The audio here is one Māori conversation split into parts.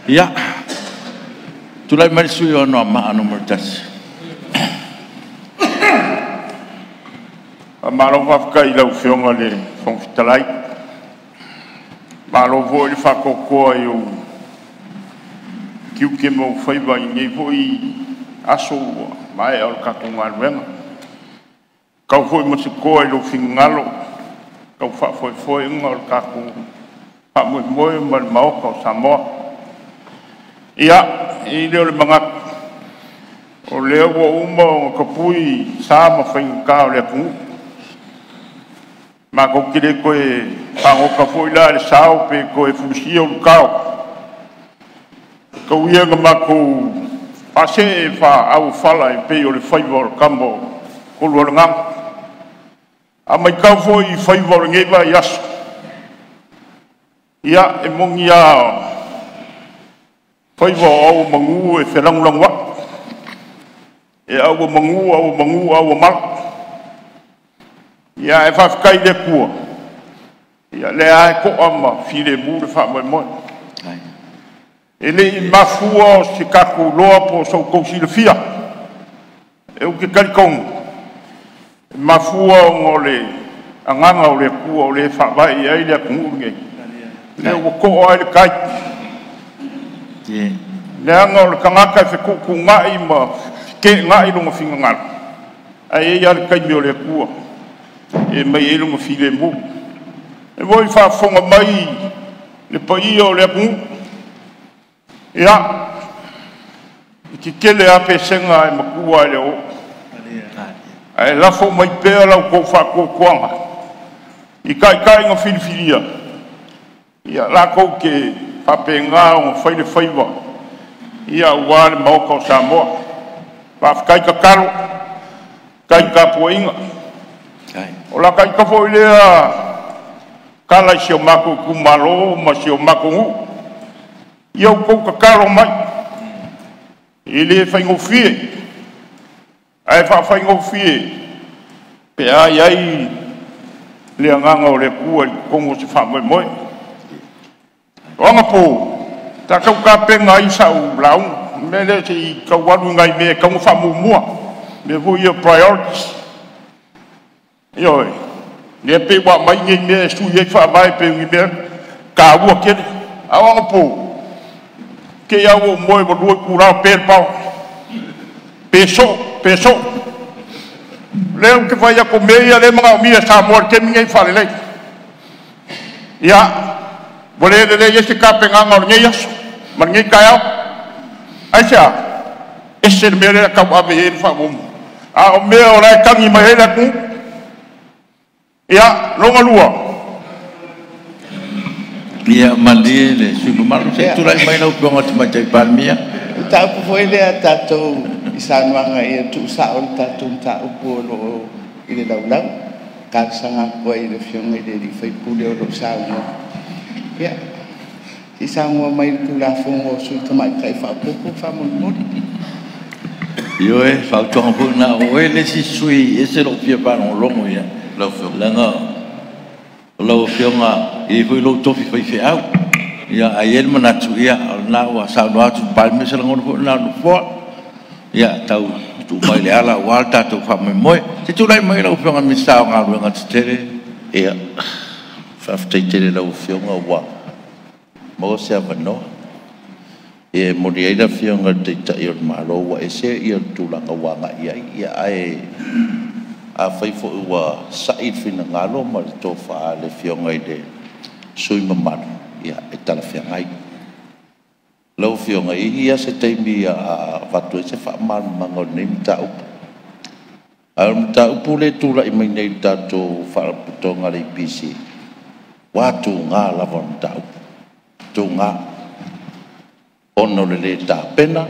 Ya, tulai marisui ono ama anu mertas. Malo wafkai lau fionga le fongfitalai. Malo vo le whakokoa i o kiu ke mau whaiwa i ngei vo i aso mai au katunga ruenga. Kau hoi masukoa i lo fingalo. Kau whafoi unga o kaku. Whamoi moi mal maoka o Samoa. Ia, i leo le mangak. O leo wa uma o kapui sama whaingaka o le kungu. Ma ko kire koe pangoka foi la le sao pe koe fusia o kao. Ko ia ngama ko pase fa au fala e pe o le whaiva kambo ko luar ngam. A mai kau foi whaiva o ngeiva i aso. Ia e mongi a whaiva au mangu e whenangulang wa. E au mangu au mal. Ia e whawhikai le kua. Ia le ae ko ama while mu le whamoe moe. E le i mafua o se kaku loa po sau kousi le fia. E uke karikongu. E mafua o ngole anganga o le kua o le whawai ai le kungu ngei. Le o ko ai le kai. Le anga o le kangaka e whikuku ngai ma ke ngai lunga whinga ngara. Ai e ale kai mi o le kua. E mai e lunga while mu. E voi whafonga mai le pai o le kungu. Ia, i ki kele ape senga e makua e le o. E lafo mai pēa lau kou whako kuanga. I kai ngā whiriwhiria. Ia, la kou ke pape ngā o ngā whaile whaiva. Ia, ua le maoka o Samoa. Whawhikai ka karo. Kai ka puainga. O la kai ka fo ilea. Kala i sio mako kumalo, ma sio mako ngu. Ia kou ka karo mai. Ile whaingo fie. Ai whaingo fie. Pe ai ai le anganga o le kua i kongo se whamoe moe. Ronga po. Ta kau ka penga i sau lau. Mele se i kau wanu ngai me kau whamu mua. Me vui o priorities. Ioi. Le pe wa mai ngai me su ye whamai pe ngi me. Ka ua kere. Awanga po. Ke au moe mo lua kurao pel pao. Peso. Leo ke whai ako mea le mga umia sa moa ke mingai whare lei. Ia. Wale le yese ka penganga o ngai aso. Man ngai kai au. Aisha. Ese mea le kau ave e whamumu. A o mea o rai tangi mai hele aku. Ia. Longa lua. Ia mandi le sulu malu se turai mai lau kongo te mai palmia. Ta pu foi le tatou isanuanga e tu sa o tatou ta upo lo ile lau ka sanga ko ile fiong ile di fai pule o lo sa no. Ya. Isangwa mai tu la fongo su to mai kai fa poco fa mo. Yo e fa tong pu na o ele si sui ese lo pia pa no longo ya. Lo fiong. Lo fionga e foi lo tofi foi fe au ia aiel manatu ia na wa sa no atu palme se ngon na no fo ia tau tu mai le ala walta tu fa moi se tu lai mai lo fionga mi sa nga lu nga tere ia fa tere lo fionga wa mo se avano e mo dia da fionga te ta ia malo wa ese ia tu la nga wa nga ia ai a fai fo ua said fina ngalo ma le tofa le fionga i de sui mamana ia e tala fiangai lau fionga i ia se teimi a vatu e se wha man mango nei mta upu a mta upu le tula i mai nei tato wharaputonga le pisi watu ngā lava mta upu tu ngā ono le ta pena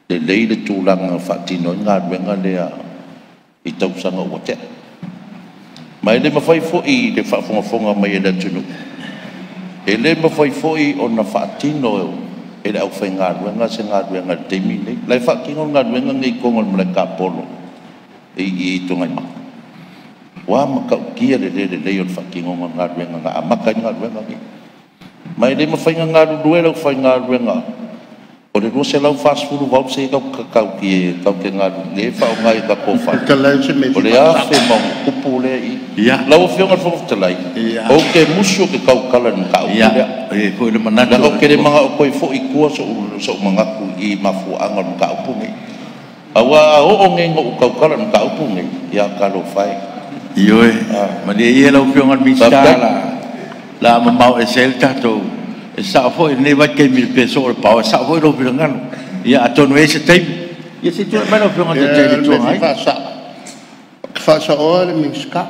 le leile tūlanga whatino ngā ruenga lea I tau sanga o te. Mai le mawhai fo'i le whaafonga mai e le tunu. E le mawhai fo'i o na whaatino e le au whai ngā ruenga se ngā ruenga te mine. Lai whaatino ngā ruenga ngai kongon mle ka polo. E I tungai ma. Wa makau kia le leo le whaatino ngā ruenga ngā amaka ngā ruenga ngai. mai le mafainga ngā rue lau whainga ruenga o le rose lau whasfuru wau se kau kakau ki kau ke ngā le whao ngai ka kōwha o le a whe mau kupu le i lau whionga whakatalai o ke musu ke kau kala ni ka upu lea ko le manatu o ke le mga o koe fo i kua so mangaku i mafuanga ni ka upu ngai awa o ngai ngau kau kala ni ka upu ngai ia ka lo whai Ioi, ma le ia lau whionga mista la mamau e sel tatou e sa fo e ne vai ke mi peso o pa sa fo lo vilangano ia atonu ese time ia se tu mai lo whionga te te tu ai fa sa o le miska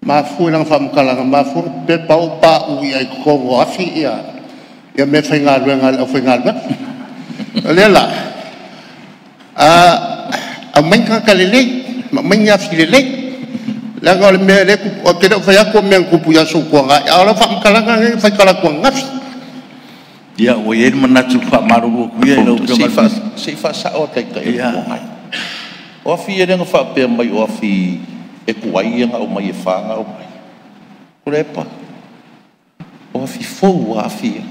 ma fu lang fam kala ma fu pe pau pa u ia ko wa fi ia me fa ngal ngal o fa ngal ba le la a men ka kalele ma men ya fi le la ngol me le o ke fa ya ko men ku pu ya so ko nga ala fa kala nga fa kala ko nga ia o ye manatu fa maru ku ia lo si fa sa o te ka e ko ngai o fi e nga fa pe mai o fi e ku ai nga o mai e fa nga o mai kurepa o fi fo wa fi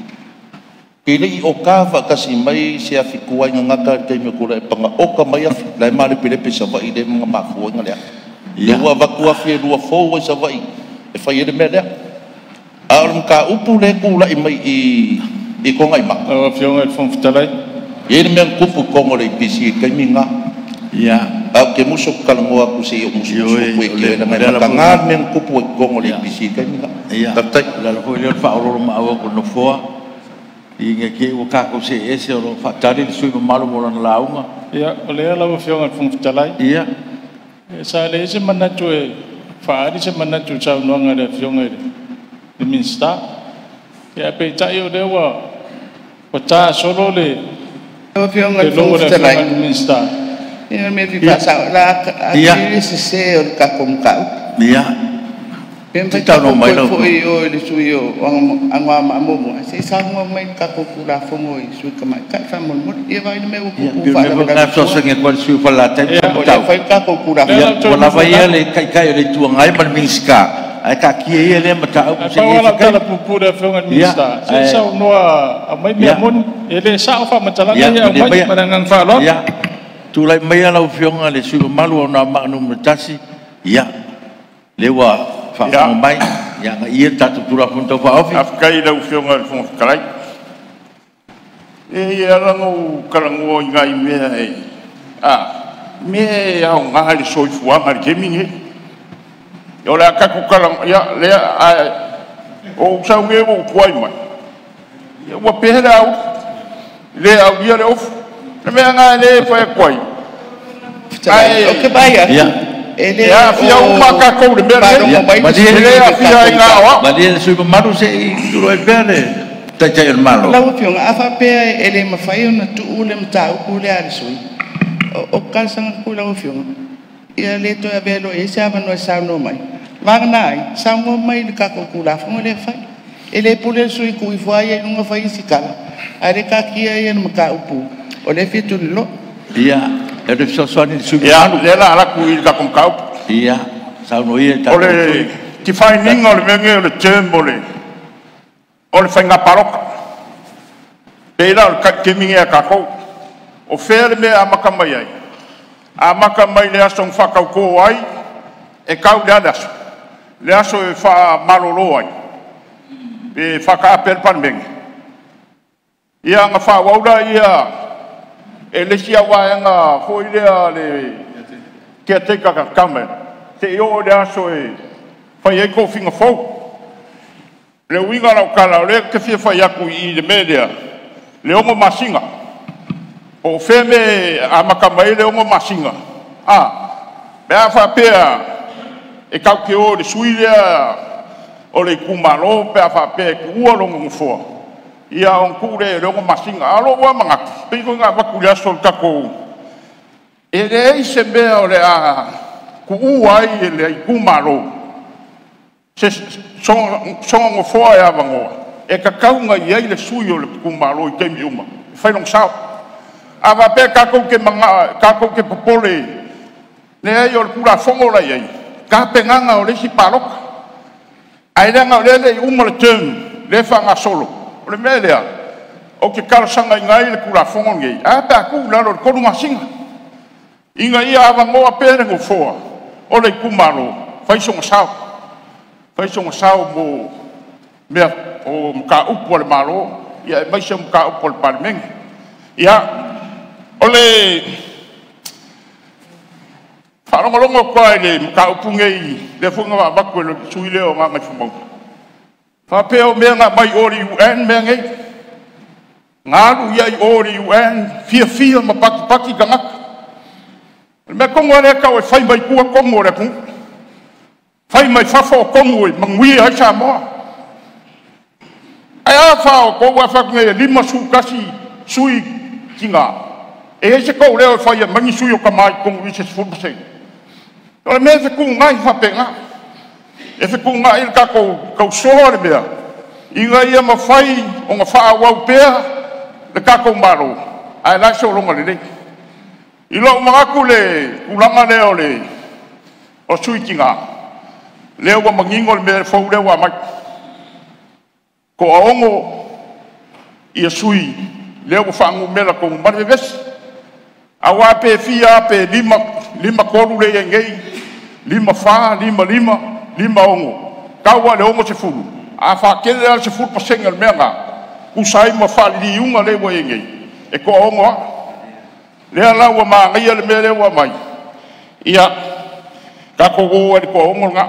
ke le o ka fa ka si mai se a fi ku ai nga ka te me ku le pa nga o ka mai a la mai pe le pe sa va i de nga ma fu nga le ia wa vakua fi lua fo wa sa vai e fai ele mele arum ka upu le kula i mai i ko ngai ma o fionga fon fitalai ele men kupu ko le pisi kai minga ia au ke muso kala ngoa ku se o muso ku e ke na mai ka men kupu ko le pisi kai minga ia tatai la lo le fa ro ma o ko no fo i nge ke o ka ko se ese o fa tari sui ma malo mo na launga ia o le la fionga fon fitalai ia sa le se manatu e faari se manatu sa no nga le fionga le minsta ya pe ta yo de wa o ta solo le o fionga lo le le minsta ia me fi pasa la a se o ka kom ka ia Pem ta no mai lo foi o le suio angwa ma mo se sa mo mai ka ko kula fo mo su ka mai ka fa mo mo e vai me o ku fa na so se nge ko su fa la te ta fa ka ko kula ko la vai ele kai le tu ngai mal minska ai ka ki ele mata o se e ka la pupu de fonga minsta se sa no a mai me mon ele sa fa ma tala ya mai manangang fa lo ya tu lai mai la fionga le su malu na ma no mtasi ya lewa fa mai ya ia tatu tura punto fa ofi afkai da ufionga fon kalai e ia rango karango ngai me me ya ngai so fu ama geming yo la ka ku kalang ya le o sa nge o kwai mai ya wa pera le au dia le of me ngai le fa kwai ai o ke baya ya ele ya fia uma ka ko de mere ma dia ele a fia nga wa ma dia su maru se duro e bene ta cha el malo la upion afa pe ele ma fai una tu ule mta ku le ari sui o ka sang ku la upion ia le to a belo e sa no sa no mai magna sa mo mai ka ko ku la fo le fai ele pule sui ku fo ai no fai sikala are ka ki ai no ka upu o le fitu lo ia e de so so ni su ya le la la ku ka kom ka ia sa no ia ta ole ti fai ningo le menge le tembole ole fai nga paroka pela ka keminge ka ko o fer me amaka mai ai amaka mai le aso fa ka ko ai e ka dadas le aso e fa malolo ai e fa ka per pan menge ia nga fa wauda ia ele sia wa nga foi le que te ka kamen te yo de aso e fa ye ko finga fo le winga la kala le ke fi fa ya ku i de media le o masinga o feme a makamai le o masinga be a fa pe e ka ke o de suilia o le kumalo pe a fa pe ku o lo ngfo ia on kure le o masinga alo wa manga pe ko nga ba ku ya sol ka ko e le se be o le a ku ai le kumalo se son ngfo ya bango e ka kaunga ia le suio le kumalo i kemi uma fai long sao ava pe ka ko ke manga ka ko ke popole ne ai o pura fongo la ia ka pe nganga o le si parok ai le nga le uma le tem le whanga solo. O le mea lea, o ke karasanga i ngai le kula whongon ngei. A ta ku lalo le korunga singa. Inga ia awa ngoa pere ngo foa. O le kumaro, whaisonga sao. Whaisonga sao mo mea o mka upo le maro. Ia e maisa mka upo le parmengi. Ia, o le wharongalonga koe le mka upo ngei le funga wa waku le sui leo ngā ngai whamau. Whapeo mea ngā mai ori UN mea ngei. Ngāru ia i ori UN, fia ma paki ka ngaka. Mea kongo area kau e whai mai kua kongo rea kung. Whai mai whafo kongo e mangui ai sa moa. Ai a whao kou a whakunge 5 sukasi sui ki ngā. E se kou leo e whai a mangi sui o ka mai kongo i se sfurpasei. Ora mea whiku ngai whape ngā. E whiku ngai il ka kou soa le mea. I ngai ia ma whai o ngā wha wau pēa le ka kou maro. Ai lai so longa le rei. I lo mangaku le ulanga leo le o sui ki ngā. Leo wa mangingo le mea fau leo wa mai. Ko aongo i a sui leo wa whaangu mela ko mare vesi. A wā pe fia pe lima koru le ngei. 5 wha, 5 ongo. Kaua le ongo se furu. A whakele ala se furu pasenga le mea ngā. Kusai ma whali unga le wa ngei. E ko aongo a. Lea laua maa ngai ale mea lewa mai. Ia, kako goa ni kua ongol ngā.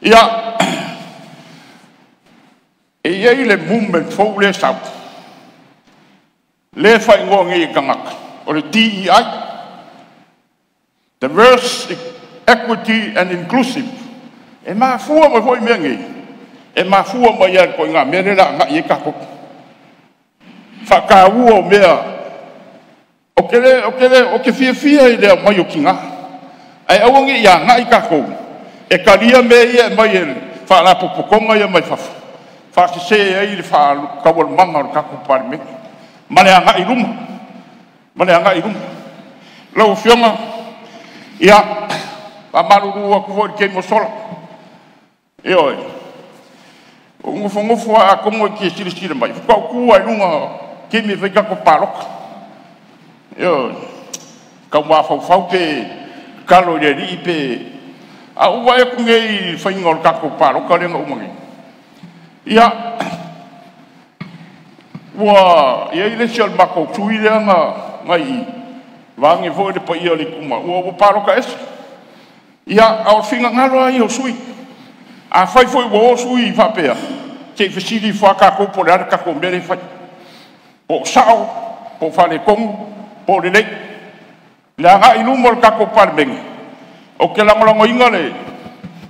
Ia, e iei le movement fau le sau. Le whai ngoa ngai ka ngaka. O le DEI, Diverse, Equity and Inclusive. E maa fua mai hoi mea ngai. E maa fua mai ar koi ngā mea le la ngā i e kako. Whaka ua o mea o ke fia i lea mai o ki ngā. Ai awangi ia ngā i kako. E karia me ia mai e whaala popokonga ia mai whafu. Whakise e i le whaala kawal manga o kako pari me. Mane a ngā i ruma. Lau whionga. Ia. Pa maruru a kufo i kei mo sola. E oi. O ngofo a kongo i ki e siri mai. Fukau kua i runga kei me whaikako paroka. Yo, kau wafau pe kalo le ri pe a ua e kungei whaingol kako paro ka renga umangi. Ia, ua ia i le sial mako tui lea ngai wangi fo le pa ia li kuma. Ua paro ka esi. Ia, au whinga ngaro ai o sui. A whai foi o sui i whapea. Te whisiri whakako po le ara kako mere whai. Po sao, po whale kongu. Po le nei, le anga inu mo le kako parmengi. O ke langolango inga le,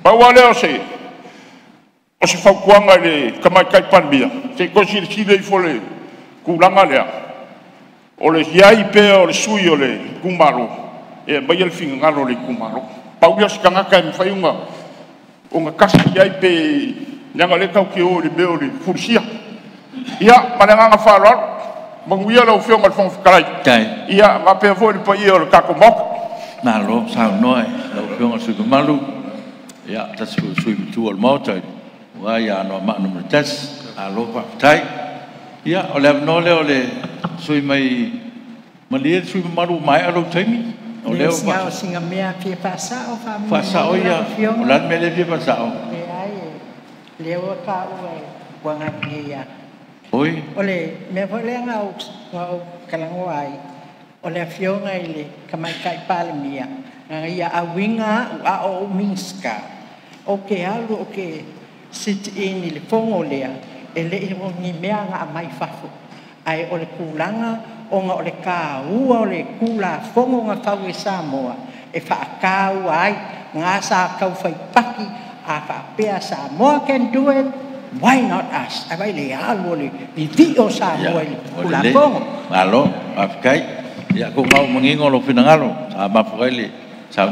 paua leo se, o se whaukuanga le kamai kai parmia. Se kosi le sile i fole kulanga lea. O le hiai pea o le sui o le kumaro. E mai le finga ngalo le kumaro. Paulia se kangaka e mwhaiunga. O nga kasi hiai pe nyanga le kau ki o le meo le furisia. Ia, mananganga whaalaro. Manguia lau whionga le whangwhakarai. Kai. Ia, ma pia fo ni pa ia o le kako moka. Nā lo, sao noe, lau whionga sui malu. Ia, tasi sui mitu al mautai. Wa ia anoa maanu mre tas. A lo whakatai. Ia, o le avno leo le sui mai. Malia sui malu mai alo taimi. O leo whakatai. Singa mea pia pasao. Pasao ia. O lan me le pia pasao. E ai, leo ka ue. Wanga pia. Oi. Ole, me vole ngau kalango ai. Ole whionga i le kamai kai palemia. Ia awinga a o minska. O ke alu o ke sit in i le fongo lea. E le i o ni mea nga mai fafu. Ai ole kulanga o nga ole ka ua ole kula fongo nga tau e Samoa. E whaakau ai. Ngā sa kau whai paki. A whaapea Samoa can do it. Why not us? Ai le alu le vivio sa mo le kulapongo. Alo, afkai. Ya ko mau mangingolo pinangalo. Sa mafukai le. Sa